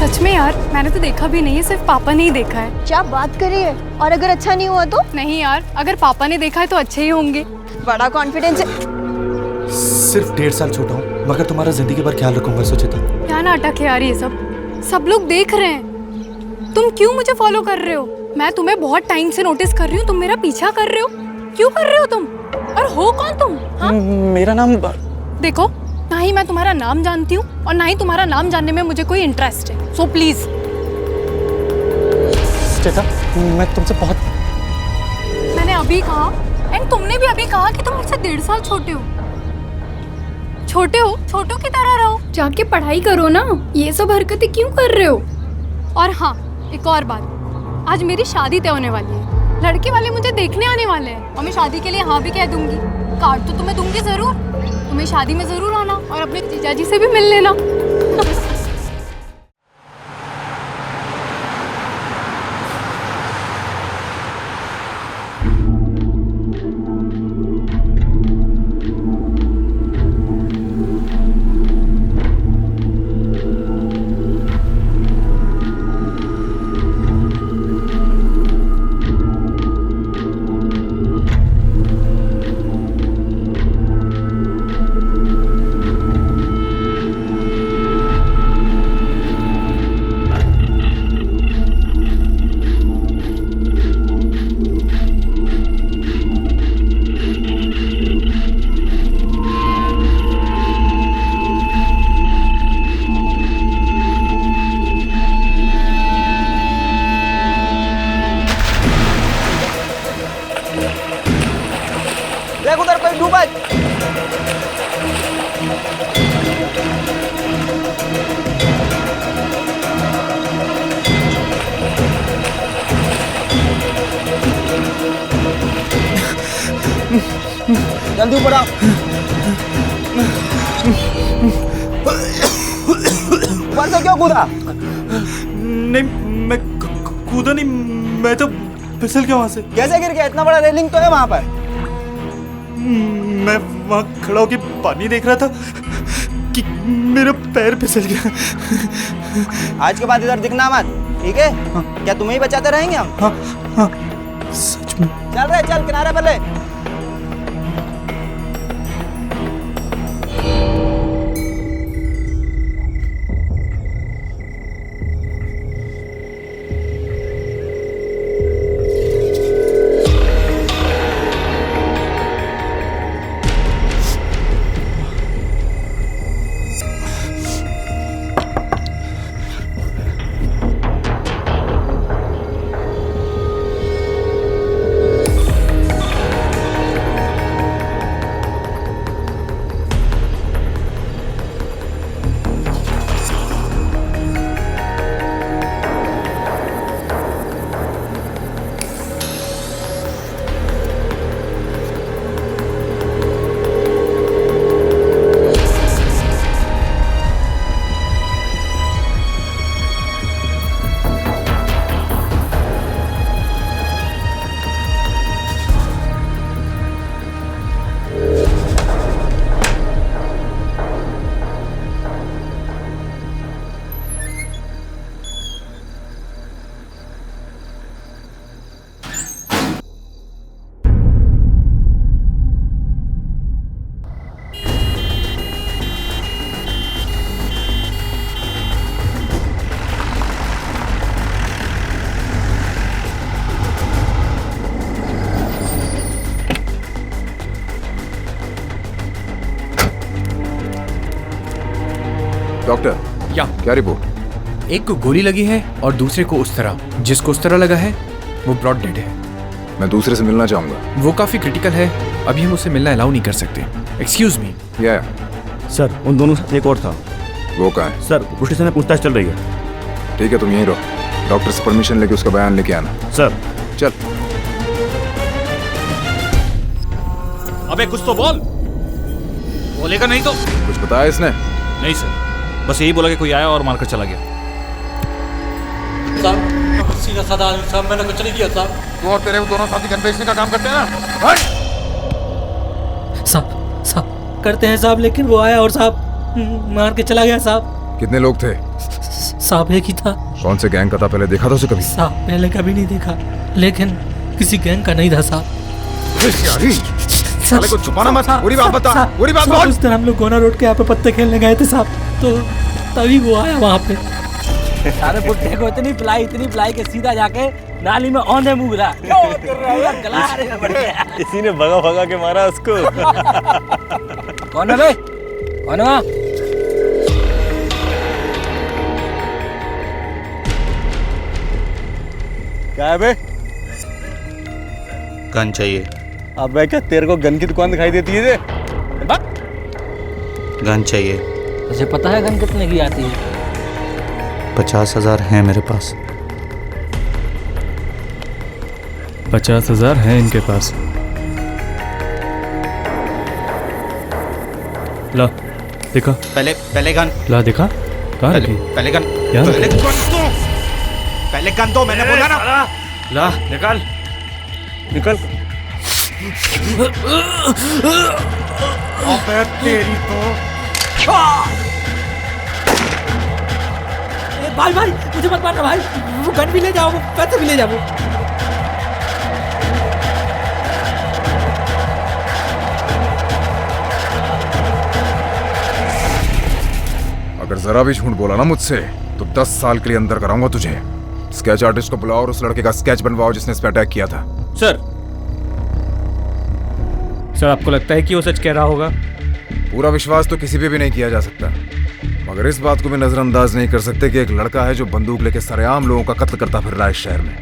सच में यार, मैंने तो देखा भी नहीं है, सिर्फ पापा ने ही देखा है। क्या बात कर रही है? और अगर अच्छा नहीं हुआ तो? नहीं यार, अगर पापा ने देखा है तो अच्छे ही होंगे। बड़ा कॉन्फिडेंस है। सिर्फ 1.5 साल छोटा हूँ, मगर तुम्हारा जिंदगी भर ख्याल रखूंगा सुचिता। क्या नाटक है यार ये सब लोग देख रहे हैं। तुम क्यों मुझे फॉलो कर रहे हो? मैं तुम्हें बहुत टाइम से नोटिस कर रही हूँ, तुम मेरा पीछा कर रहे हो। क्यों कर रहे हो तुम? और हो कौन तुम? हाँ? मेरा नाम देखो, ना ही मैं तुम्हारा नाम जानती हूँ और ना ही तुम्हारा नाम जानने में मुझे कोई इंटरेस्ट है। So please. सुचिता, मैं तुमसे बहुत। मैंने अभी कहा एंड तुमने भी अभी कहा कि तुम मुझसे 1.5 साल छोटे हो। छोटों की तरह रहो, जाके पढ़ाई करो ना। ये सब हरकतें क्यों कर रहे हो? और हाँ, एक और बात, आज मेरी शादी तय होने वाली है। लड़के वाले मुझे देखने आने वाले हैं और मैं शादी के लिए हाँ भी कह दूंगी। कार्ड तो तुम्हें दूंगी जरूर, तुम्हें शादी में जरूर आना और अपने जीजाजी से भी मिल लेना। देख उधर कोई डूबा है। जल्दी ऊपर आओ। ऊपर से क्यों कूदा? नहीं, मैं कूदा नहीं, मैं तो फिसल गया वहां से। कैसे गिर गया? इतना बड़ा रेलिंग तो है वहां पर। मैं वहां खड़ा होकर पानी देख रहा था कि मेरा पैर फिसल गया। आज के बाद इधर दिखना मत, ठीक है? हाँ। क्या तुम्हें ही बचाते रहेंगे हम? हाँ हाँ, सच में। चल रहे, चल किनारे पर ले। डॉक्टर, क्या रिपोर्ट? एक को गोली लगी है और दूसरे को उस तरह। जिसको उस तरह लगा है वो ब्रॉड डेड है। मैं दूसरे से मिलना चाहूंगा। वो काफी क्रिटिकल है, अभी हम उसे मिलना अलाउ नहीं कर सकते। Excuse me. या सर, उन दोनों साथ एक और था। वो कहाँ है? सर, पुलिस स्टेशन में पूछताछ चल रही है। ठीक है, तुम यहीं रहो, डॉक्टर से परमिशन लेके उसका बयान लेके आना। सर। चल। अबे कुछ तो बोल। बोलेगा नहीं तो? कुछ बताया इसने? नहीं सर, बस यही बोला कि कोई आया और मारकर चला गया। साहब, सीधा साधा आदमी साहब, मैंने कुछ नहीं किया साहब। तू और तेरे दोनों साथी गन बेचने का काम करते हैं ना? साहब करते हैं साहब, लेकिन वो आया और साहब मार के चला गया साहब। कितने लोग थे? साहब एक ही था। कौन से गैंग का था, पहले देखा था उसे कभी? साहब पहले कभी नहीं देखा, लेकिन किसी गैंग का नहीं था साहब। साले को छुपाना मत, पूरी बात बता, पूरी बात बोल। उस दिन हम लोग गोना रोड के यहाँ पे पत्ते खेलने गए थे साहब, तो तभी वो आया वहाँ पे। सारे बुड्ढे को इतनी पिलाई के सीधा जाके नाली में औंधे मुँह गिरा। इसी ने भगा भगा के मारा उसको। कौन है बे? कौन है वहाँ? क्या है बे? गन चाहिए। अबे क्या तेरे को गन की दुकान दिखाई देती है? गन चाहिए। तुझे पता है गन कितने की आती है? 50,000 है मेरे पास। 50,000 है इनके पास। ला देखा, पहले गन। ला देखा, कहाँ रखी? पहले गन। क्या? पहले गन दो, मैंने बोला ना। ला निकाल, निकल। अबे तेरी तो। भाई भाई मुझे मत मारना भाई, वो गन भी ले जाओ, पैसे भी ले जाओ। अगर जरा भी झूठ बोला ना मुझसे तो 10 साल के लिए अंदर कराऊंगा तुझे। स्केच आर्टिस्ट को बुलाओ और उस लड़के का स्केच बनवाओ जिसने इस पे अटैक किया था। सर आपको लगता है कि वो सच कह रहा होगा? पूरा विश्वास तो किसी पे भी नहीं किया जा सकता, मगर इस बात को भी नजरअंदाज नहीं कर सकते कि एक लड़का है जो बंदूक लेके सरेआम लोगों का कत्ल करता फिर रहा है इस शहर में।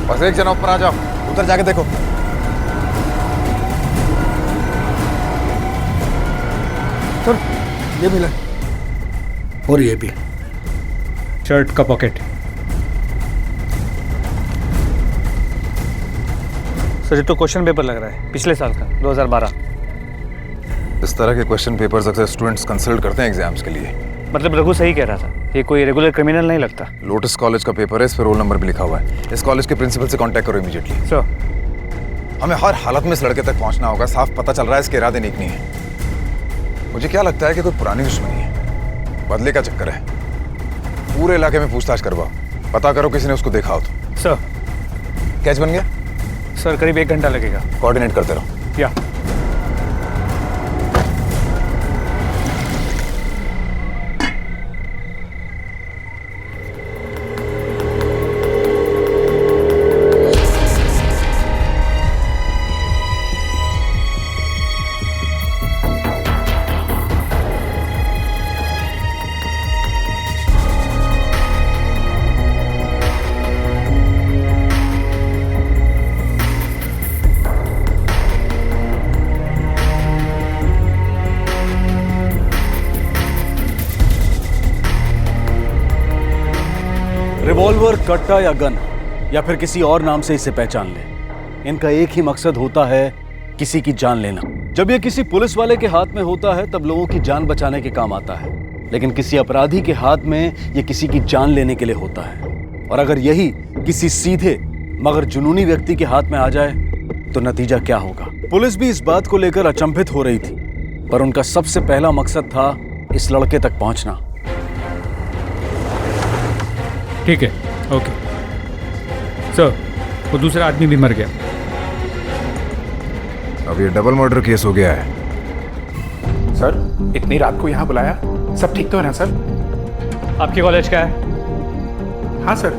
बस एक जना ऊपर आ जाओ, उधर जाके देखो। सर ये मिला और ये भी। शर्ट का पॉकेट। सर ये तो क्वेश्चन पेपर लग रहा है, पिछले साल का, 2012। इस तरह के क्वेश्चन पेपर्स अक्सर स्टूडेंट्स कंसल्ट करते हैं एग्जाम्स के लिए। मतलब रघु सही कह रहा था, ये कोई रेगुलर क्रिमिनल नहीं लगता। लोटस कॉलेज का पेपर है, इस पर रोल नंबर भी लिखा हुआ है। इस कॉलेज के प्रिंसिपल से कांटेक्ट करो इमीडिएटली। सर हमें हर हालत में इस लड़के तक पहुंचना होगा। साफ पता चल रहा है इसके इरादे नेक नहीं है। मुझे क्या लगता है कि कोई पुरानी दुश्मनी है, बदले का चक्कर है। पूरे इलाके में पूछताछ करवाओ, पता करो किसी ने उसको देखा हो तो। सर कैच बन गया? सर करीब 1 घंटा लगेगा। कोऑर्डिनेट करते रहो। या रिवॉल्वर, कट्टा या गन या फिर किसी और नाम से इसे पहचान ले, इनका एक ही मकसद होता है, किसी की जान लेना। जब ये किसी पुलिस वाले के हाथ में होता है तब लोगों की जान बचाने के काम आता है, लेकिन किसी अपराधी के हाथ में ये किसी की जान लेने के लिए होता है। और अगर यही किसी सीधे मगर जुनूनी व्यक्ति के हाथ में आ जाए तो नतीजा क्या होगा? पुलिस भी इस बात को लेकर अचंभित हो रही थी, पर उनका सबसे पहला मकसद था इस लड़के तक पहुंचना। ठीक है, ओके सर। वो दूसरा आदमी भी मर गया। अब ये डबल मर्डर केस हो गया है। सर इतनी रात को यहाँ बुलाया, सब ठीक तो है ना सर? आपके कॉलेज का है? हाँ सर,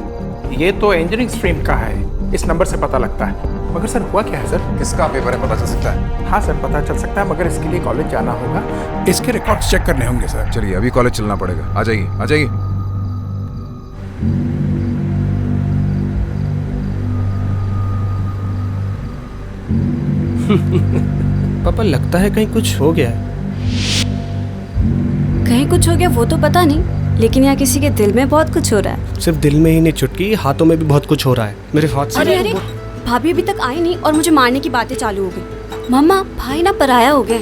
ये तो इंजीनियरिंग स्ट्रीम का है, इस नंबर से पता लगता है। मगर सर हुआ क्या है सर? किसका पेपर है पता चल सकता है? हाँ सर पता चल सकता है, मगर इसके लिए कॉलेज जाना होगा, इसके रिकॉर्ड्स चेक करने होंगे सर। चलिए अभी कॉलेज चलना पड़ेगा। आ जाइए, आ जाइए। पापा लगता है कहीं कुछ हो गया है। कहीं कुछ हो गया वो तो पता नहीं, लेकिन यहाँ किसी के दिल में बहुत कुछ हो रहा है। सिर्फ दिल में ही नहीं चुटकी, हाथों में भी बहुत कुछ हो रहा है। मेरे हाथ से अरे अरे, भाभी अभी तक आई नहीं और मुझे मारने की बातें चालू हो गई। मम्मा भाई ना पराया हो गए।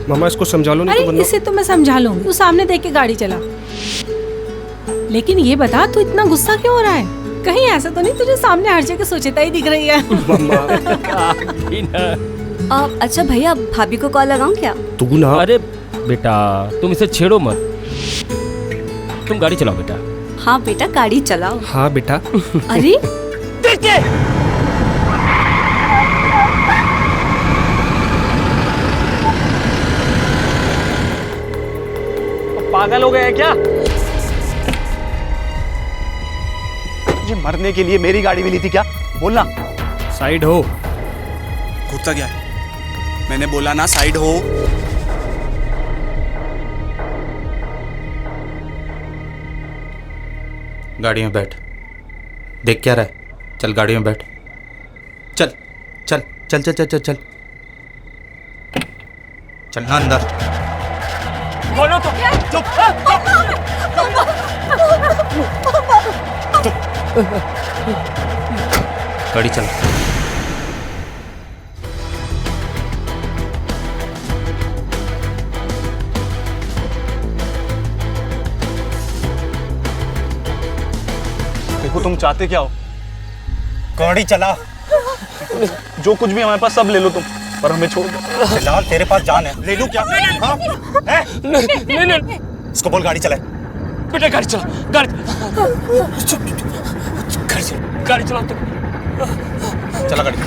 मामा इसको समझा लो। अरे इसे तो मैं समझा लूंगी, तू सामने देख के गाड़ी चला। लेकिन ये बता तू इतना गुस्सा क्यों हो रहा है? कहीं ऐसा तो नहीं तुझे सामने हर जगह सोचता ही दिख रही है? अच्छा भैया, भाभी को कॉल लगाऊं क्या? तू ना। अरे बेटा तुम इसे छेड़ो मत, तुम गाड़ी चलाओ बेटा। हाँ बेटा, गाड़ी चलाओ। हाँ बेटा। अरे पागल हो गए हैं क्या? मुझे मरने के लिए मेरी गाड़ी मिली थी क्या? बोलना। साइड हो। कूदता क्या है? मैंने बोला ना साइड हो। गाड़ी में बैठ। देख क्या रहा है? चल गाड़ी में बैठ। चल चल चल चल चल चल चल चलना अंदर। बोलो तो। गाड़ी चल। देखो तुम चाहते क्या हो? गाड़ी चला। जो कुछ भी हमारे पास सब ले लो तुम, पर हमें छोड़ दो। फिलहाल तेरे पास जान है, ले लूं क्या? हाँ? हैं? नहीं इसको बोल गाड़ी चलाए। बेटा गाड़ी चला, गाड़ी चलाओ तो। चला गाड़ी।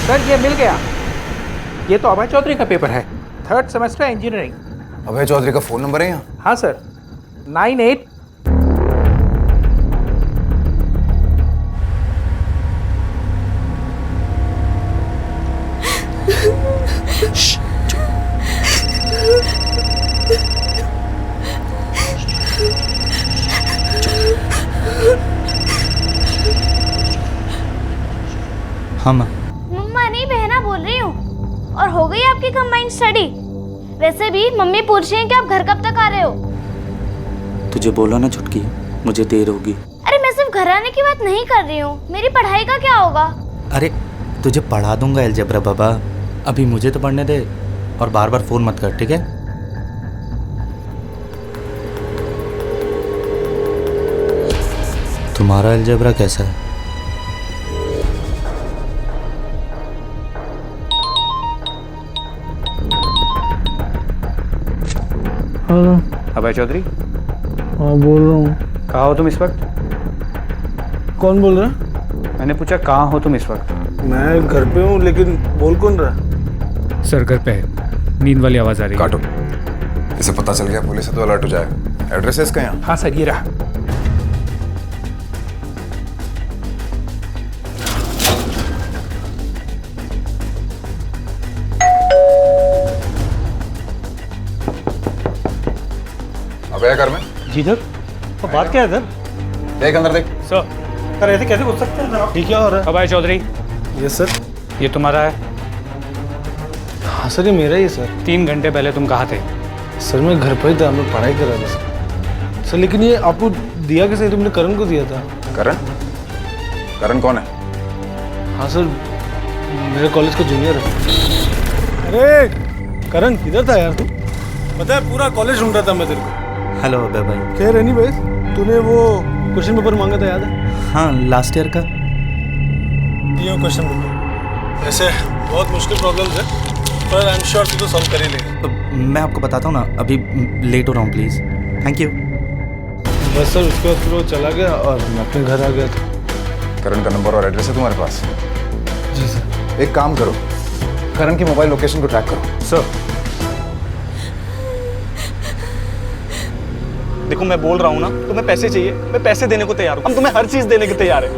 सर ये मिल गया। ये तो अभय चौधरी का पेपर है, 3rd सेमेस्टर इंजीनियरिंग। अभय चौधरी का फोन नंबर है यहाँ? हाँ सर, 98। हाँ माँ। मम्मा नहीं, बहना बोल रही हूँ। और हो गई आपकी कंबाइंड स्टडी? वैसे भी मम्मी पूछ रही हैं कि आप घर कब तक आ रहे हो? तुझे बोला ना छुटकी, मुझे देर होगी। अरे मैं सिर्फ घर आने की बात नहीं कर रही हूँ, मेरी पढ़ाई का क्या होगा? अरे तुझे पढ़ा दूंगा अलजेब्रा बाबा, अभी मुझे तो पढ़ने दे और बार बार फोन मत कर, ठीक है? तुम्हारा अलजेब्रा कैसा है? अभय चौधरी। हाँ बोल रहा हूँ। कहाँ हो तुम इस वक्त? कौन बोल रहा है? मैंने पूछा कहाँ हो तुम इस वक्त? मैं घर पे हूँ, लेकिन बोल कौन रहा? सर घर पे है, नींद वाली आवाज आ रही है। काटो। इसे पता चल गया पुलिस से तो अलर्ट हो जाएगा। एड्रेस है इसका यहाँ? हाँ सर, ये रहा। अबे घर में? जी सर। तो बात क्या है सर? देख अंदर देख। सर ऐसे कैसे घुस सकते हैं? ठीक क्या हो रहा है? अभय चौधरी। Yes sir. ये तुम्हारा है? हाँ सर, ये मेरा ही है सर। 3 घंटे पहले तुम कहाँ थे? सर मैं घर पर ही था, मैं पढ़ाई कर रहा था सर। लेकिन ये आपको दिया कैसे? तुमने करण को दिया था। करण? करण कौन है? हाँ सर, मेरे कॉलेज का जूनियर है। अरे करण किधर था यार तू? पता है पूरा कॉलेज ढूंढ रहा था मैं तेरे को। हेलो अभय भाई। खैर एनीवेज, तूने वो क्वेश्चन पेपर मांगा था, याद है? हाँ, लास्ट ईयर का। ये क्वेश्चन पेपर ऐसे बहुत मुश्किल प्रॉब्लम्स है, पर आई एम श्योर तू तो सॉल्व कर ही लेगा। मैं आपको बताता हूँ ना, अभी लेट हो रहा हूँ, प्लीज़। Thank you. बस सर, उसके बाद फिर वो चला गया और मैं अपने घर आ गया था। करण का नंबर और एड्रेस है तुम्हारे पास? जी सर। एक काम करो, करण की मोबाइल लोकेशन को ट्रैक करो। सर देखो, मैं बोल रहा हूँ ना, तुम्हें पैसे चाहिए, मैं पैसे देने को तैयार हूँ। हम तुम्हें हर चीज देने के तैयार है।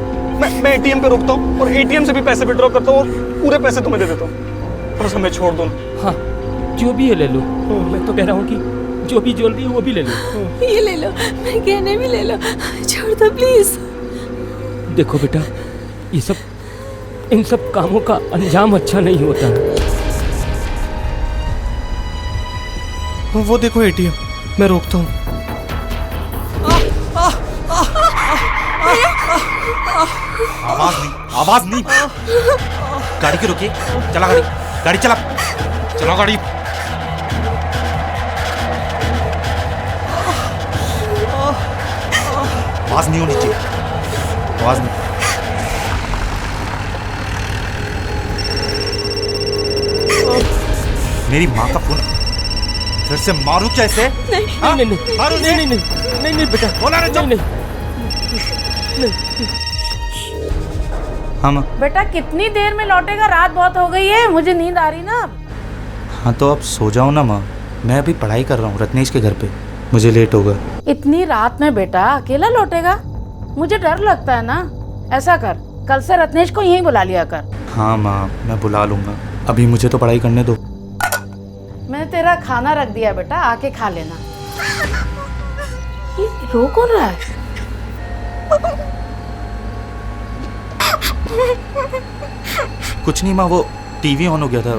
मैं एटीएम पे रुकता हूँ और एटीएम से भी पैसे विड्रॉ करता हूँ और पूरे पैसे तुम्हें दे देता हूँ। बस हमें छोड़ दो ना। हाँ, जो भी है ले लो। मैं तो कह रहा हूँ कि जो भी ज्वेलरी है वो भी ले लो। ये ले लो, मैं गहने भी ले लो, छोड़ दो प्लीज। देखो बेटा, ये सब, इन सब कामों का अंजाम अच्छा नहीं होता है। वो देखो एटीएम, मैं रोकता हूँ। आवाज नहीं। गाड़ी क्यों रुकी? चला गाड़ी, गाड़ी चला, चला गाड़ी। आवाज नहीं होनी चाहिए, आवाज नहीं। मेरी माँ का फोन। फिर से मारू क्या इसे? नहीं नहीं नहीं मारू नहीं नहीं नहीं नहीं नहीं बेटा, बोला रे चुप। हाँ माँ। बेटा कितनी देर में लौटेगा? रात बहुत हो गई है, मुझे नींद आ रही ना अब। हाँ तो अब सो जाओ ना माँ, मैं अभी पढ़ाई कर रहा हूँ रत्नेश के घर पे, मुझे लेट होगा। इतनी रात में बेटा अकेला लौटेगा? मुझे डर लगता है ना। ऐसा कर, कल से रत्नेश को यहीं बुला लिया कर। हाँ माँ मैं बुला लूँगा, अभी मुझे तो पढ़ाई करने दो। मैंने तेरा खाना रख दिया बेटा, आके खा लेना। ये रो कौन रहा है? कुछ नहीं माँ, वो टीवी ऑन हो गया था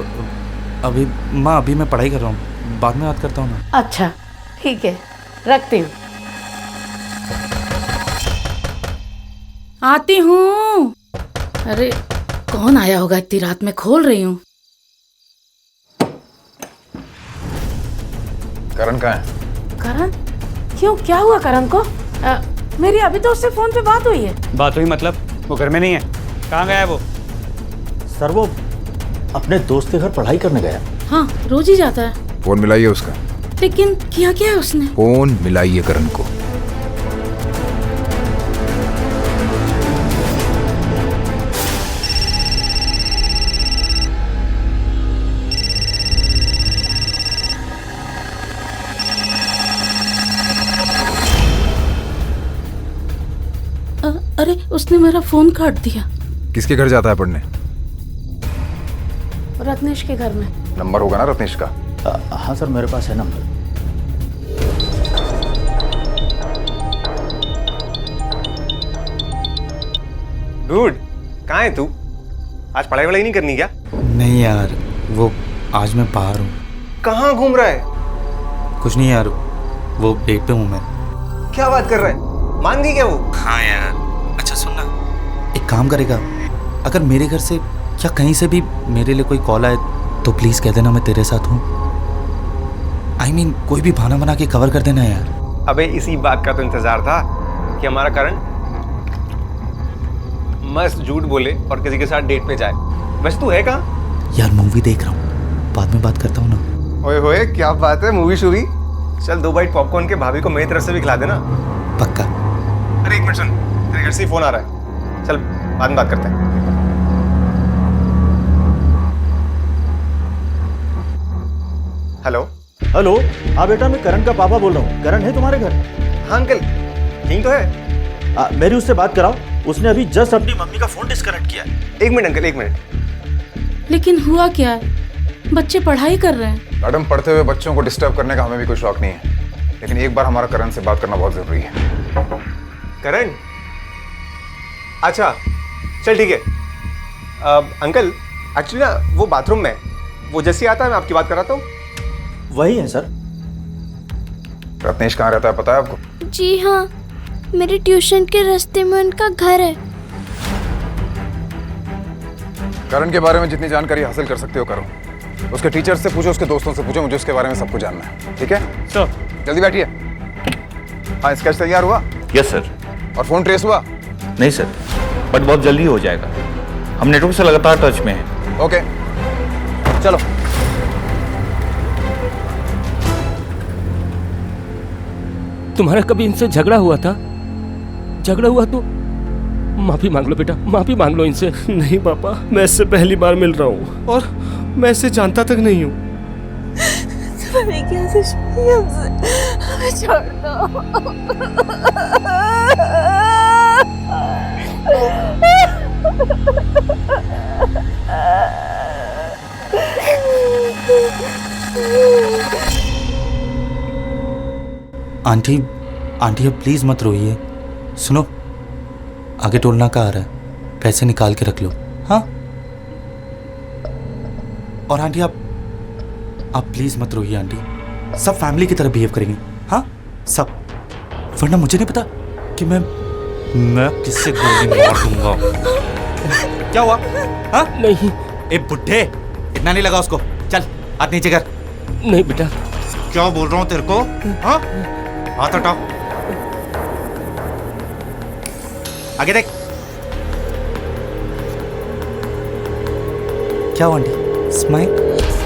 अभी। माँ अभी मैं पढ़ाई कर रहा हूँ, बाद में बात करता हूँ ना। अच्छा ठीक है, रखती हूँ। आती हूँ। अरे कौन आया होगा इतनी रात में? खोल रही हूँ। करण कहाँ है? करण? क्यों, क्या हुआ करण को? मेरी अभी तो उससे फोन पे बात हुई है। बात हुई मतलब? वो घर में नहीं है? कहाँ गया है वो? सर वो अपने दोस्त के घर पढ़ाई करने गया। हाँ रोज ही जाता है। फोन मिलाइए उसका। लेकिन किया क्या है उसने? फोन मिलाइए करण को। अरे उसने मेरा फोन काट दिया। किसके घर जाता है पढ़ने? रत्नेश के घर में। नंबर होगा ना रत्नेश का? हाँ सर मेरे पास है नंबर। डूड कहाँ है तू? आज पढ़ाई वढ़ाई नहीं करनी क्या? नहीं यार, वो आज मैं बाहर हूँ। कहाँ घूम रहा है? कुछ नहीं यार, वो डेट पे हूँ मैं। क्या बात कर रहा है? मान गई क्या वो? हाँ यार। अच्छा सुन ना, एक काम करेगा, अगर मेरे घर से या कहीं से भी मेरे लिए कोई कॉल आए तो प्लीज कह देना मैं तेरे साथ हूँ। I mean, कोई भी बहाना बना के कवर कर देना यार। अबे इसी बात का तो इंतजार था कि हमारा करण मस्त झूठ बोले और किसी के साथ डेट पे जाए। वैसे तू है कहाँ? यार मूवी देख रहा हूँ, बाद में बात करता हूँ ना। ओए होए क्या बात है, मूवी शूवी? चल 2 बाइट पॉपकॉर्न के भाभी को मेरी तरफ से भी खिला देना। पक्का। अरे 1 मिनट सुन, तेरे घर से फोन आ रहा है, चल बाद में बात करते हैं। हेलो। हेलो, हाँ बेटा मैं करण का पापा बोल रहा हूँ। करण है तुम्हारे घर? हाँ अंकल, यहीं तो है। मेरी उससे बात कराओ, उसने अभी जस्ट अपनी मम्मी का फोन डिस्कनेक्ट किया है। 1 मिनट अंकल, 1 मिनट। लेकिन हुआ क्या है? बच्चे पढ़ाई कर रहे हैं। मैडम पढ़ते हुए बच्चों को डिस्टर्ब करने का हमें भी कोई शौक नहीं है, लेकिन एक बार हमारा करण से बात करना बहुत जरूरी है। करण? अच्छा चल ठीक है। अंकल एक्चुअली ना वो बाथरूम में है, वो जैसे आता है मैं आपकी बात कराता हूँ। वही है सर। रत्नेश कहाँ रहता है पता है आपको? जी हाँ, मेरे ट्यूशन के रास्ते में उनका घर है। करण के बारे में जितनी जानकारी हासिल कर सकते हो करो। उसके टीचर से पूछो, उसके दोस्तों से पूछो, मुझे उसके बारे में सब कुछ जानना है। ठीक है सर? जल्दी बैठिए। हाँ स्केच तैयार हुआ? Yes sir. और फोन ट्रेस हुआ? नहीं सर, बट बहुत जल्दी हो जाएगा, हम नेटवर्क से लगातार टच में हैं। ओके चलो। तुम्हारा कभी इनसे झगड़ा हुआ था? झगड़ा हुआ तो माफी मांग लो बेटा, माफी मांग लो इनसे। नहीं पापा, मैं इससे पहली बार मिल रहा हूँ और मैं इसे जानता तक नहीं हूँ। तुम्हारी क्या दुश्मनी हमसे? हमें छोड़ दो। आंटी, आंटी अब प्लीज मत रोइए। सुनो, आगे टोलना का आ रहा है, पैसे निकाल के रख लो। हाँ? और आंटी आप प्लीज मत रोइए आंटी, सब फैमिली की तरह बिहेव करेंगे। हाँ सब, वरना मुझे नहीं पता कि मैं किससे गोली मार दूंगा। क्या हुआ? हाँ? नहीं। ए बुड्ढे, इतना नहीं लगा उसको, चल हाथ नीचे कर। नहीं बेटा। क्या बोल रहा हूँ तेरे को? हाँ? हाथ हटाओ, आगे देख। क्या हुआ आंटी? स्माइल,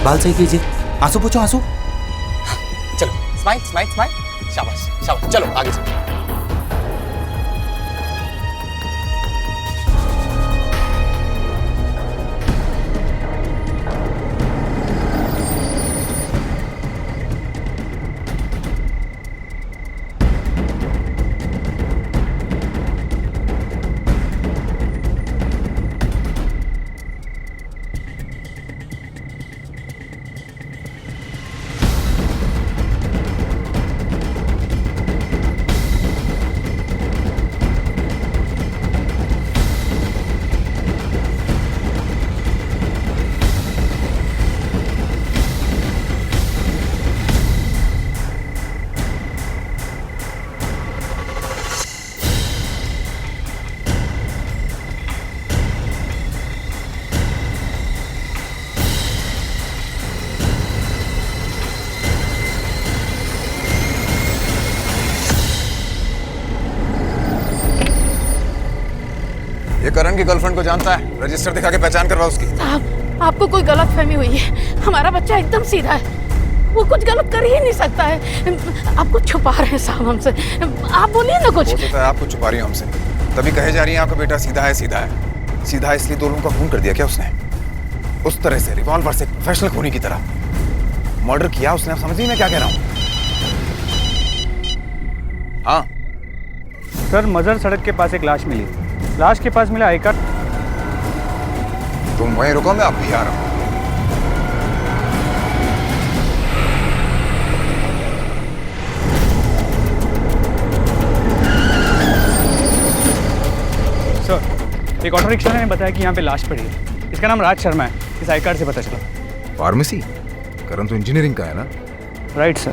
बाल सही कीजिए। आंसू पूछो, आंसू। चलो स्माइल स्माइल स्माइल, शाबाश शाबाश, चलो आगे चलो। ये करण की गर्लफ्रेंड को जानता है, रजिस्टर दिखा के पहचान करवा उसकी। साहब, आपको कोई गलत फहमी हुई है। हमारा बच्चा एकदम सीधा है, वो कुछ गलत कर ही नहीं सकता है। आप कुछ छुपा रहे हैं साहब हमसे, आप बोलिए ना कुछ। हो सकता है आप कुछ छुपा रही हो हमसे, तभी कहे जा रही है आपका बेटा सीधा है। सीधा है, सीधा है इसलिए दो लोगों का खून कर दिया क्या उसने? उस तरह से रिवॉल्वर से, प्रोफेशनल खूनी की तरह मर्डर किया उसने। आप समझिए मैं क्या कह रहा हूँ? हाँ सर, मजर सड़क के पास एक लाश मिली, लाश के पास मिला आई कार्ड। तुम वहीं रुको, मैं अब भी आ रहा हूँ। सर, एक ऑटो रिक्शा ने बताया कि यहाँ पे लाश पड़ी है। इसका नाम राज शर्मा है, इस आई कार्ड से पता चला। फार्मेसी? करण तो इंजीनियरिंग का है ना? Right sir.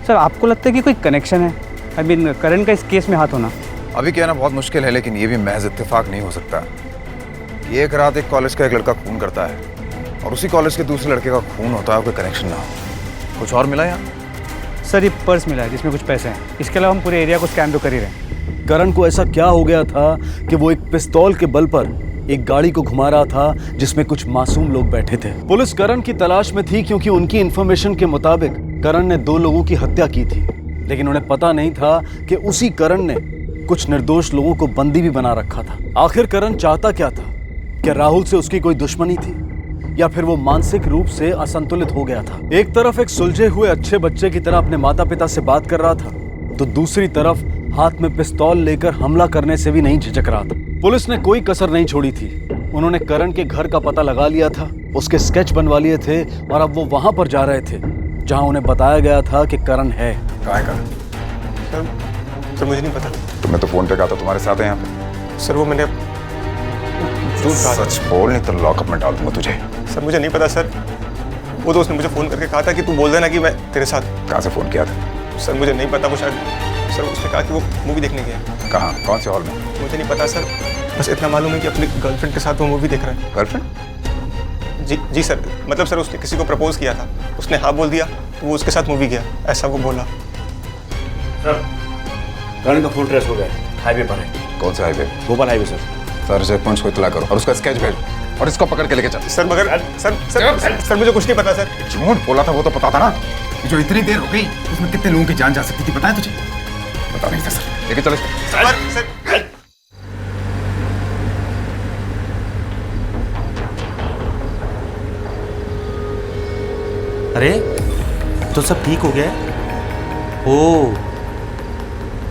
सर, आपको लगता है कि कोई कनेक्शन है आई मीन करण का इस केस में हाथ होना? अभी कहना बहुत मुश्किल है, लेकिन ये भी महज इत्तेफाक नहीं हो सकता। ये एक रात एक कॉलेज का एक लड़का खून करता है और उसी कॉलेज के दूसरे लड़के का खून होता है, कोई कनेक्शन ना हो। कुछ और मिला यहाँ? सर, ये पर्स मिला है जिसमें कुछ पैसे हैं। इसके अलावा हम पूरे एरिया को स्कैन तो कर ही रहे हैं। करण को ऐसा क्या हो गया था कि वो एक पिस्तौल के बल पर एक गाड़ी को घुमा रहा था जिसमें कुछ मासूम लोग बैठे थे। पुलिस करण की तलाश में थी क्योंकि उनकी इंफॉर्मेशन के मुताबिक करण ने 2 लोगों की हत्या की थी, लेकिन उन्हें पता नहीं था कि उसी करण ने कुछ निर्दोष लोगों को बंदी भी बना रखा था। आखिर करण चाहता क्या था? क्या राहुल से उसकी कोई दुश्मनी थी या फिर वो मानसिक रूप से असंतुलित हो गया था? एक तरफ एक सुलझे हुए अच्छे बच्चे की तरह अपने माता पिता से बात कर रहा था, तो दूसरी तरफ हाथ में पिस्तौल लेकर हमला करने से भी नहीं झिझक रहा था। पुलिस ने कोई कसर नहीं छोड़ी थी। उन्होंने करण के घर का पता लगा लिया था, उसके स्केच बनवा लिए थे और अब वो वहां पर जा रहे थे जहां उन्हें बताया गया था कि करण है। कहाँ है करण? सर मुझे नहीं पता। तुमने तो फोन पे कहा था तुम्हारे साथ है यहाँ पे। सर वो मैंने सच बोल, नहीं तो लॉकअप में डाल दूंगा तुझे। सर मुझे नहीं पता सर, वो दोस्त ने मुझे फ़ोन करके कहा था कि तू बोल देना कि मैं तेरे साथ। कहाँ से फ़ोन किया था? सर मुझे नहीं पता, वो शायद सर उसने कहा कि वो मूवी देखने गया। कहाँ, कौन से हॉल में? मुझे नहीं पता सर, बस इतना मालूम है कि अपनी गर्लफ्रेंड के साथ वो मूवी देख रहा है। गर्लफ्रेंड? जी सर, मतलब सर उसने किसी को प्रपोज किया था, उसने हाँ बोल दिया तो वो उसके साथ मूवी गया, ऐसा वो बोला। सर, करण का फोन ट्रेस हो गया है, हाईवे पर है। कौन सा highway? Bhopal highway sir. Sir check points को इत्तला करो और उसका स्केच भेजो और इसको पकड़ के लेके चल। सर मगर सर मुझे कुछ नहीं पता सर। झूठ बोला था वो तो पता था ना। जो इतनी देर हो गई उसमें कितने लोगों की जान जा सकती थी पता है तुझे? पता नहीं था सर। लेके चलो इसको। अरे तो सब ठीक हो गया? ओ,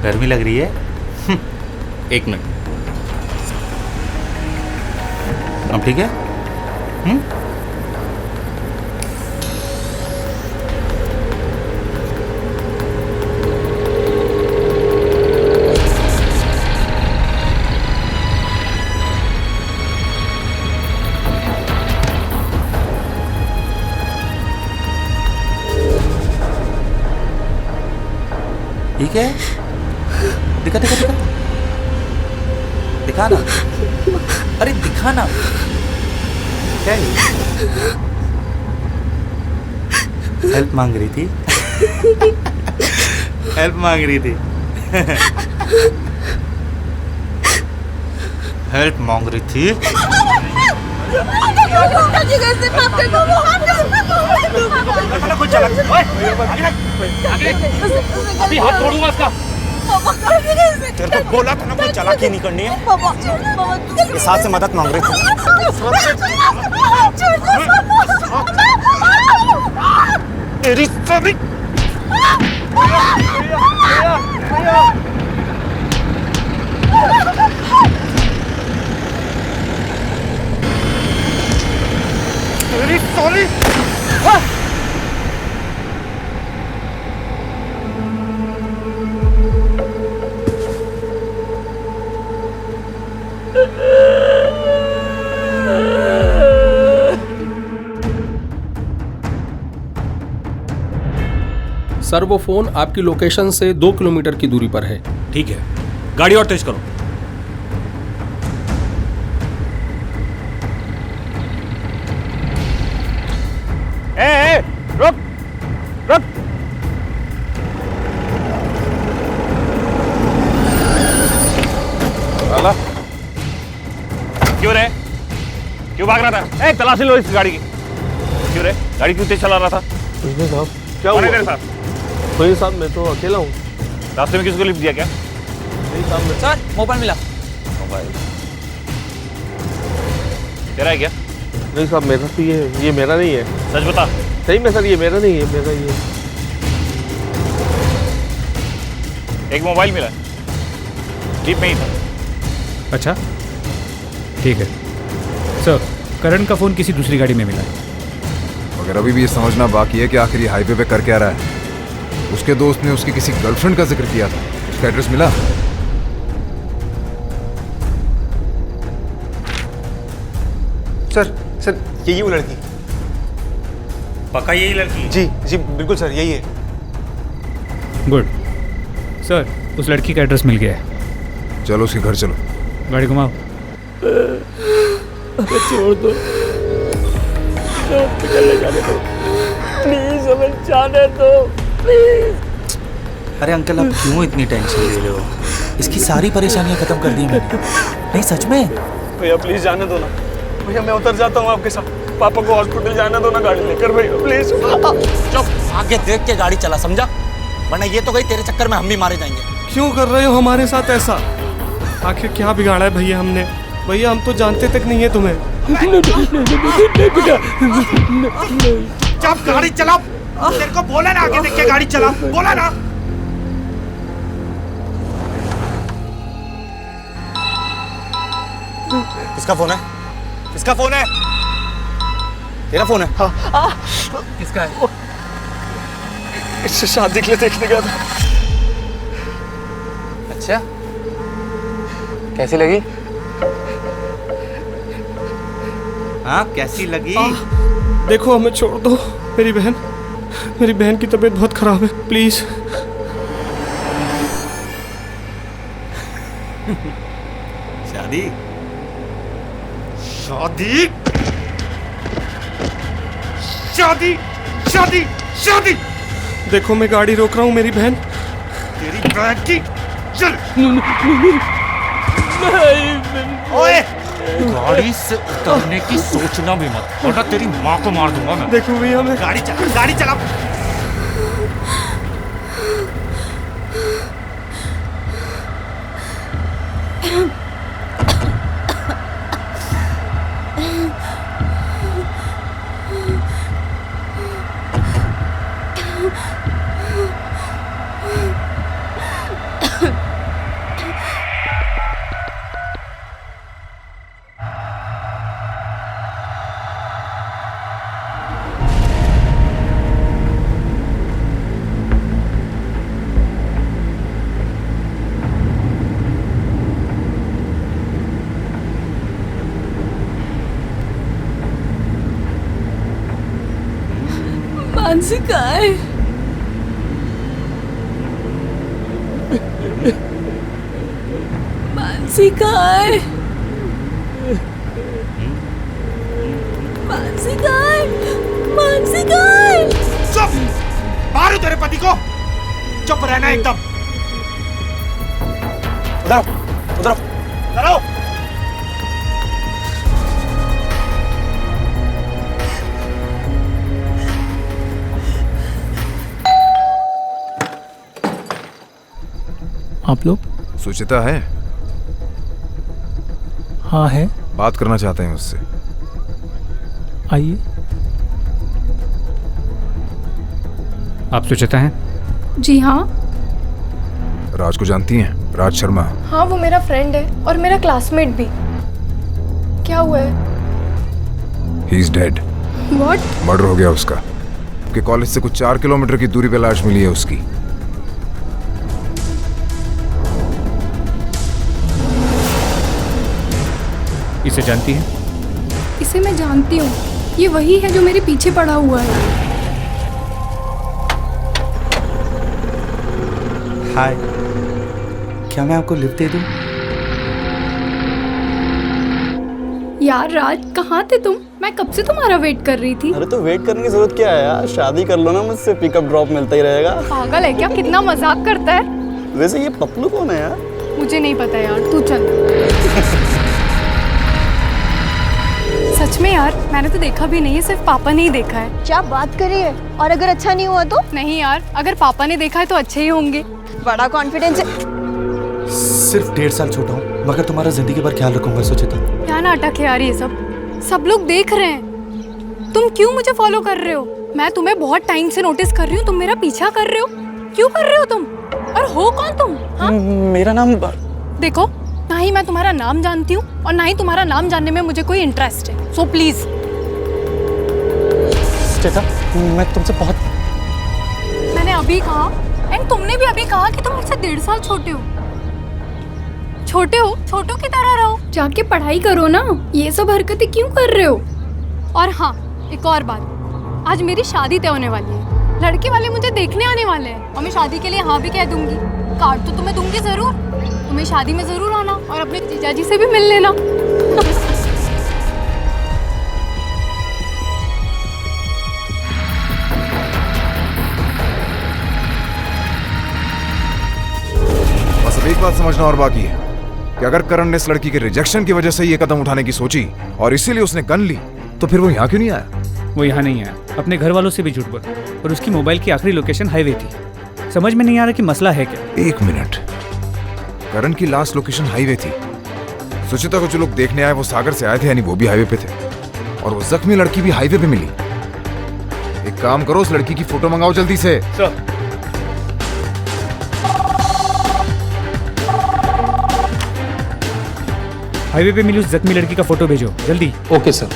गर्मी लग रही है? एक मिनट, अब ठीक है? ठीक है, दिखा दिखा दिखा दिखा ना, अरे दिखा ना। क्या हेल्प मांग रही थी? हेल्प मांग रही थी? हेल्प मांग रही थी? चला अभी हाथ तोड़ूंगा इसका। तेरे को बोला था ना कोई चालाकी नहीं करनी है। इस हाथ से मदद मांग रहे थे। तेरी सभी तेरी सॉरी। सर वो फोन आपकी लोकेशन से 2 किलोमीटर की दूरी पर है। ठीक है, गाड़ी और तेज करो। ए, रुक रुक। साला क्यों रे? क्यों भाग रहा था? तलाशी लो इस गाड़ी की। क्यों रे? गाड़ी क्यों तेज चला रहा था? साहब क्या कौन है हुआ? तेरे साथ? कोई साहब, मैं तो अकेला हूँ। रास्ते में किसी को लिफ्ट दिया क्या? नहीं साहब, मैं सर मोबाइल मिला। मोबाइल तेरा है क्या? नहीं साहब, मेरा तो ये मेरा नहीं है। सच बता। सही में सर, ये मेरा नहीं है, मेरा ये। एक मोबाइल मिला, जीप में ही था। अच्छा ठीक है सर, करण का फोन किसी दूसरी गाड़ी में मिला है। मगर अभी भी ये समझना बाकी है कि आखिर ये हाईवे पे कर क्या रहा है। उसके दोस्त ने उसकी किसी गर्लफ्रेंड का जिक्र किया था, उसका एड्रेस मिला? सर यही वो लड़की। पक्का यही लड़की? जी जी बिल्कुल सर, यही है। गुड सर, उस लड़की का एड्रेस मिल गया है। चलो उसके घर चलो। गाड़ी घुमाओ। छोड़ दो, ले जाने दो प्लीज, हमें जाने दो प्लीज। अरे अंकल, आप क्यों इतनी टेंशन ले रहे हो? इसकी सारी परेशानियां खत्म कर दी मैंने। नहीं सच में। भैया प्लीज जाने दो ना। भैया मैं उतर जाता हूँ आपके साथ। पापा को हॉस्पिटल जाने दो ना गाड़ी लेकर भैया प्लीज। चुप, आगे देख के गाड़ी चला, समझा? वरना ये तो गई, तेरे चक्कर में हम भी मारे जाएंगे। क्यों कर रहे हो हमारे साथ ऐसा? आखिर क्या बिगाड़ा है भैया हमने? भैया हम तो जानते तक नहीं है तुम्हें। जब गाड़ी चला, तेरे को बोला ना आगे देख के गाड़ी चला, बोला ना। किसका फोन है? किसका फोन है? तेरा फोन है? हाँ। किसका है? इससे शादी के लिए देखने गया था। अच्छा, कैसी लगी? हाँ कैसी लगी? देखो हमें छोड़ दो। मेरी बहन की तबीयत बहुत खराब है, प्लीज। शादी शादी शादी शादी शादी। देखो मैं गाड़ी रोक रहा हूँ, मेरी बहन। तेरी बहन की चल। ओए, गाड़ी से उतरने की सोचना भी मत, वरना तेरी माँ को मार दूंगा मैं। देखो भैया मैं गाड़ी चला, गाड़ी चला। मानसी कहाँ है? मानसी कहाँ है? मानसी कहाँ है? मानसी कहाँ है? चुप! मारो तेरे पति को! चुप रहना एकदम। उधर उधर उधर आओ। आप लोग? सुचिता है? हाँ है। बात करना चाहते हैं उससे। आइए। आप सुचिता हैं? जी हाँ। राज को जानती हैं? राज शर्मा। हाँ, वो मेरा फ्रेंड है और मेरा क्लासमेट भी। क्या हुआ है? He is dead. What? Murder हो गया उसका। आपके कॉलेज से कुछ 4 किलोमीटर की दूरी पे लाश मिली है उसकी। इसे जानती हैं? इसे मैं जानती हूँ। ये वही है जो मेरे पीछे पड़ा हुआ है। हाय, क्या मैं आपको लिफ्ट दे दूं? यार राज, कहाँ थे तुम? मैं कब से तुम्हारा वेट कर रही थी। अरे तो वेट करने की जरूरत क्या है यार, शादी कर लो ना मुझसे, पिकअप ड्रॉप मिलता ही रहेगा। पागल है क्या? कितना मजाक करता है। वैसे ये पप्लू कौन है यार? मुझे नहीं पता यार, तू चल। सच में यार, मैंने तो देखा भी नहीं है, सिर्फ पापा ने ही देखा है। क्या बात कर रही है? और अगर अच्छा नहीं हुआ तो? नहीं यार, अगर पापा ने देखा है तो अच्छे ही होंगे। बड़ा कॉन्फिडेंस है। सिर्फ 1.5 साल छोटा हूँ, मगर तुम्हारा जिंदगी भर ख्याल रखूंगा सुचिता। क्या नाटक है यार ये सब लोग देख रहे हैं। तुम क्यों मुझे फॉलो कर रहे हो? मैं तुम्हें बहुत टाइम से नोटिस कर रही हूँ, तुम मेरा पीछा कर रहे हो। क्यों कर रहे हो तुम? और हो कौन तुम? हाँ? मेरा नाम देखो, ना ही मैं तुम्हारा नाम जानती हूँ और ना ही तुम्हारा नाम जानने में मुझे कोई इंटरेस्ट है। So please. सुचिता, मैं तुमसे बहुत। मैंने अभी कहा एंड तुमने भी अभी कहा कि तुम मुझसे 1.5 साल छोटे हो। छोटों की तरह रहो। जाके पढ़ाई करो ना। ये सब हरकतें क्यों कर रहे हो? और हाँ, एक और बात, आज मेरी शादी तय होने वाली है। लड़के वाले मुझे देखने आने वाले हैं और मैं शादी के लिए हाँ भी कह दूंगी। कार्ड तो तुम्हें दूंगी जरूर। तुम्हें शादी में जरूर आना और अपने जीजाजी से भी मिल लेना। बस अब एक बात समझना और बाकी है कि अगर करण ने इस लड़की के रिजेक्शन की वजह से ये कदम उठाने की सोची और इसीलिए उसने गन ली, तो फिर वो यहाँ क्यों नहीं आया? वो यहाँ नहीं आया, अपने घर वालों से भी झूठ बोला और उसकी मोबाइल की आखिरी लोकेशन हाईवे थी। समझ में नहीं आ रहा कि मसला है क्या। 1 मिनट, करण की लास्ट लोकेशन हाईवे थी। सुचिता को जो लोग देखने आए वो सागर से आए थे, यानी वो भी हाईवे पे थे, और वो जख्मी लड़की भी हाईवे पे मिली। एक काम करो, उस लड़की की फोटो मंगाओ जल्दी से। हाईवे पे मिली उस जख्मी लड़की का फोटो भेजो जल्दी। Okay sir.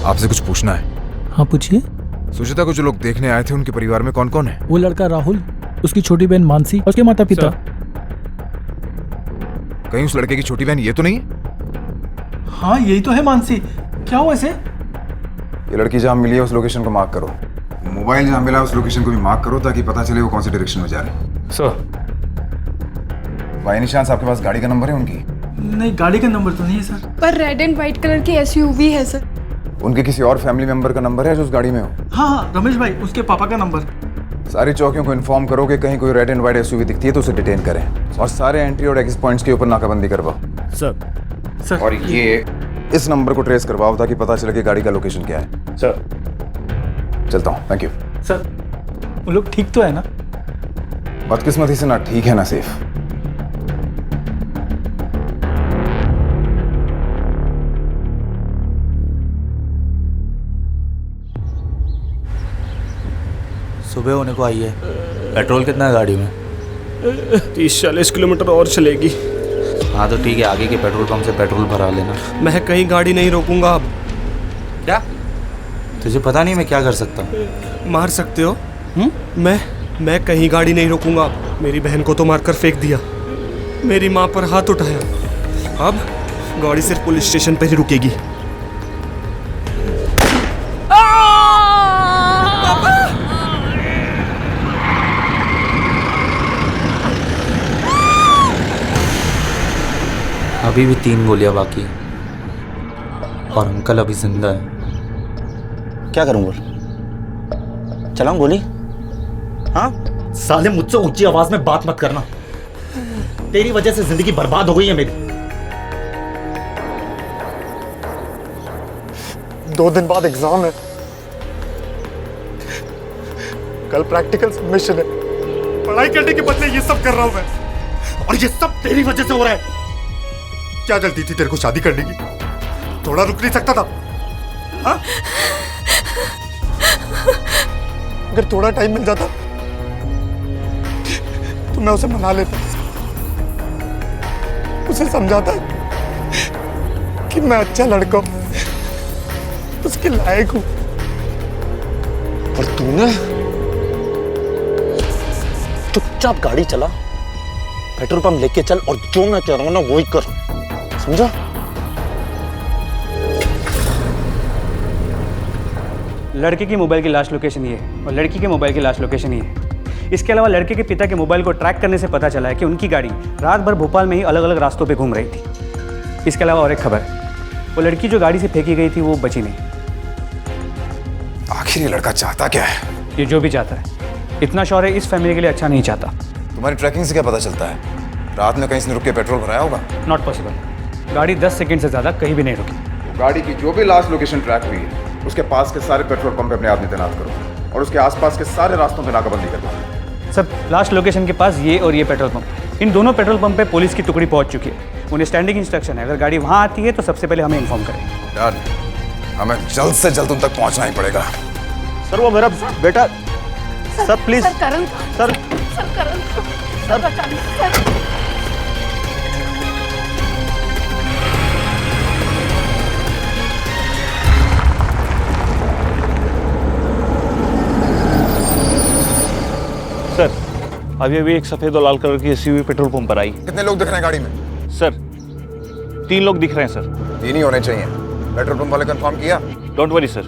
आपसे कुछ पूछना है। हाँ पूछिए। सुचिता को जो लोग देखने आए थे उनके परिवार में कौन कौन है? वो लड़का राहुल, उसकी छोटी बहन मानसी और उसके माता पिता। कहीं उस लड़के की छोटी बहन ये तो नहीं? हाँ यही तो है मानसी। क्या हुआ इसे? ये लड़की जहाँ मिली है उस लोकेशन को मार्क करो। मोबाइल जहाँ मिला उस लोकेशन को भी मार्क करो ताकि पता चले वो कौन सी डायरेक्शन में जा रहे हैं। सर, बाय एनी चांस आपके पास गाड़ी का नंबर है उनकी? नहीं, गाड़ी का नंबर तो नहीं है सर। पर रेड एंड व्हाइट कलर की एसयूवी है सर। उनके किसी और फैमिली मेंबर का नंबर है जो उस गाड़ी में हो? हाँ, रमेश भाई, उसके पापा का नंबर। सारी चौकियों को इन्फॉर्म करो कि कहीं कोई रेड एंड व्हाइट एसयूवी दिखती है तो उसे डिटेन करें और सारे एंट्री और एग्जिट पॉइंट्स के ऊपर नाकाबंदी करवाओ। सर। और ये इस नंबर को ट्रेस करवाओ ताकि पता चले कि गाड़ी का लोकेशन क्या है। सर। चलता हूँ, थैंक यू। सर, वो लोग ठीक तो है ना? बदकिस्मती से ना ठीक है ना सेफ। सुबह होने को आई है। पेट्रोल कितना है गाड़ी में? 30-40 किलोमीटर और चलेगी। हाँ तो ठीक है, आगे के पेट्रोल पंप से पेट्रोल भरा लेना। मैं कहीं गाड़ी नहीं रोकूंगा अब। क्या? तुझे पता नहीं मैं क्या कर सकता हूँ? मार सकते हो? मैं कहीं गाड़ी नहीं रोकूंगा। मेरी बहन को तो मारकर फेंक दिया, मेरी माँ पर हाथ उठाया, अब गाड़ी सिर्फ पुलिस स्टेशन पर ही रुकेगी। अभी भी 3 गोलियां बाकी है और अंकल अभी जिंदा है। क्या करूं बोल? चलाऊं गोली? हाँ? साले मुझसे ऊंची आवाज में बात मत करना। तेरी वजह से जिंदगी बर्बाद हो गई है मेरी। 2 दिन बाद एग्जाम है, कल प्रैक्टिकल सबमिशन है। पढ़ाई करने के बदले ये सब कर रहा हूं मैं, और ये सब तेरी वजह से हो रहा है। क्या जल्दी थी तेरे को शादी करने की? थोड़ा रुक नहीं सकता था? हाँ? अगर थोड़ा टाइम मिल जाता तो मैं उसे मना लेता, उसे समझाता कि मैं अच्छा लड़का हूं, उसके लायक हूं। और तूने चुपचाप गाड़ी चला, पेट्रोल पंप लेके चल, और जो मैं कह रहा हूं ना वही कर, समझा? लड़के की मोबाइल की लास्ट लोकेशन ये है और लड़की के मोबाइल की लास्ट लोकेशन ये है। इसके अलावा लड़के के पिता के मोबाइल को ट्रैक करने से पता चला है कि उनकी गाड़ी रात भर भोपाल में ही अलग अलग रास्तों पे घूम रही थी। इसके अलावा और एक खबर, वो लड़की जो गाड़ी से फेंकी गई थी वो बची नहीं। आखिर ये लड़का चाहता क्या है? ये जो भी चाहता है, इतना श्योर है इस फैमिली के लिए अच्छा नहीं चाहता। तुम्हारी ट्रैकिंग से क्या पता चलता है? रात में कहीं से रुक के पेट्रोल भराया होगा? Not possible. गाड़ी 10 सेकंड से ज़्यादा कहीं भी नहीं रुकी। तो गाड़ी की जो भी लास्ट लोकेशन ट्रैक हुई है, उसके पास के सारे पेट्रोल पंप पे अपने आदमी तैनात करो और उसके आसपास के सारे रास्तों पे नाकाबंदी करना। सब लास्ट लोकेशन के पास ये और ये पेट्रोल पंप, इन दोनों पेट्रोल पंप पे पुलिस की टुकड़ी पहुंच चुकी है। उन्हें स्टैंडिंग इंस्ट्रक्शन है, अगर गाड़ी वहां आती है तो सबसे पहले हमें इन्फॉर्म करें। डन, हमें जल्द से जल्द उन तक पहुंचना ही पड़ेगा। सर वो मेरा बेटा, sir please, sir Karan, sir Karan, sir बचाइए, सर। सर अभी अभी एक सफेद और लाल कलर की एसयूवी पेट्रोल पंप पर आई। कितने लोग दिख रहे हैं गाड़ी में? सर 3 लोग दिख रहे हैं सर। 3 ही होने चाहिए। पेट्रोल पंप वाले कंफर्म किया? डोंट वरी सर,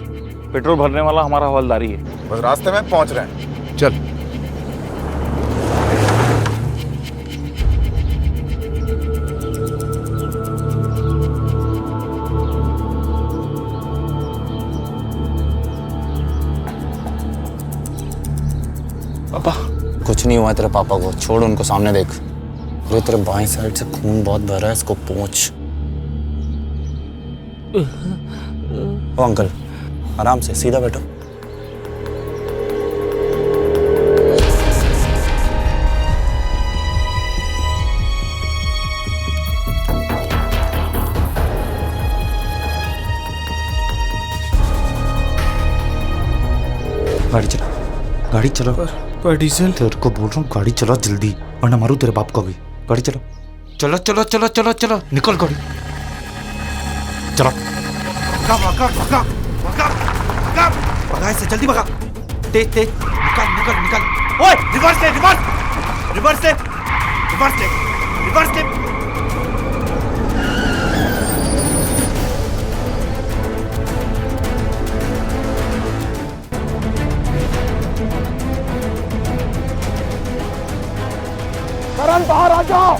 पेट्रोल भरने वाला हमारा हवलदारी है। बस रास्ते में पहुंच रहे हैं। चल। पापा कुछ नहीं हुआ तेरे पापा को, छोड़ उनको, सामने देख। अरे तेरे बाएं साइड से खून बहुत भर रहा है, इसको पोंछ। ओ अंकल आराम से, सीधा बैठो। गाड़ी चला, गाड़ी चलो। डीजल तेरे को बोल रहा हूँ, गाड़ी चला जल्दी, वरना मारू तेरे बाप को भी। गाड़ी चलो, चलो चलो चलो चलो चलो, निकल गाड़ी, चलो। भगा भगा भगा भगा भगा भगा, ऐसे जल्दी भगा, तेज तेज, निकल निकल निकल। ओए रिवर्स ले, रिवर्स रिवर्स ले, रिवर्स ले, रिवर्स ले। करण बाहर आ जाओ।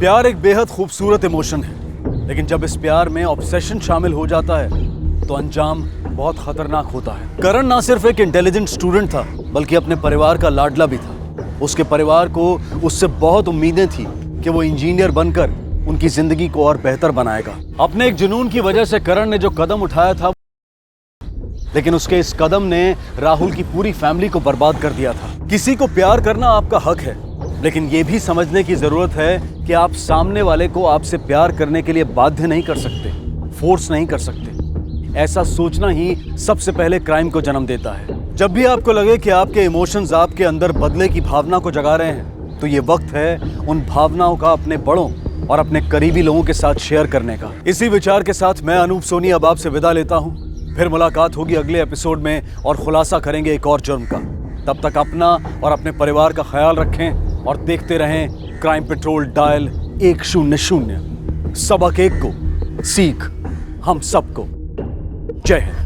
प्यार एक बेहद खूबसूरत इमोशन है, लेकिन जब इस प्यार में ऑब्सेशन शामिल हो जाता है तो अंजाम बहुत खतरनाक होता है। करण ना सिर्फ एक इंटेलिजेंट स्टूडेंट था, बल्कि अपने परिवार का लाडला भी था। उसके परिवार को उससे बहुत उम्मीदें थी कि वो इंजीनियर बनकर उनकी जिंदगी को और बेहतर बनाएगा। अपने एक जुनून की वजह से करण ने जो कदम उठाया था, लेकिन उसके इस कदम ने राहुल की पूरी फैमिली को बर्बाद कर दिया था। किसी को प्यार करना आपका हक है, लेकिन यह भी समझने की जरूरत है कि आप सामने वाले को आपसे प्यार करने के लिए बाध्य नहीं कर सकते, फोर्स नहीं कर सकते। ऐसा सोचना ही सबसे पहले क्राइम को जन्म देता है। जब भी आपको लगे कि आपके इमोशंस आपके अंदर बदले की भावना को जगा रहे हैं, तो ये वक्त है उन भावनाओं का अपने बड़ों और अपने करीबी लोगों के साथ शेयर करने का। इसी विचार के साथ मैं अनूप सोनी अब आपसे विदा लेता हूं। फिर मुलाकात होगी अगले एपिसोड में और खुलासा करेंगे एक और जुर्म का। तब तक अपना और अपने परिवार का ख्याल रखें और देखते रहें क्राइम पेट्रोल डायल 100। सबक एक को, सीख हम सबको। जय हिंद।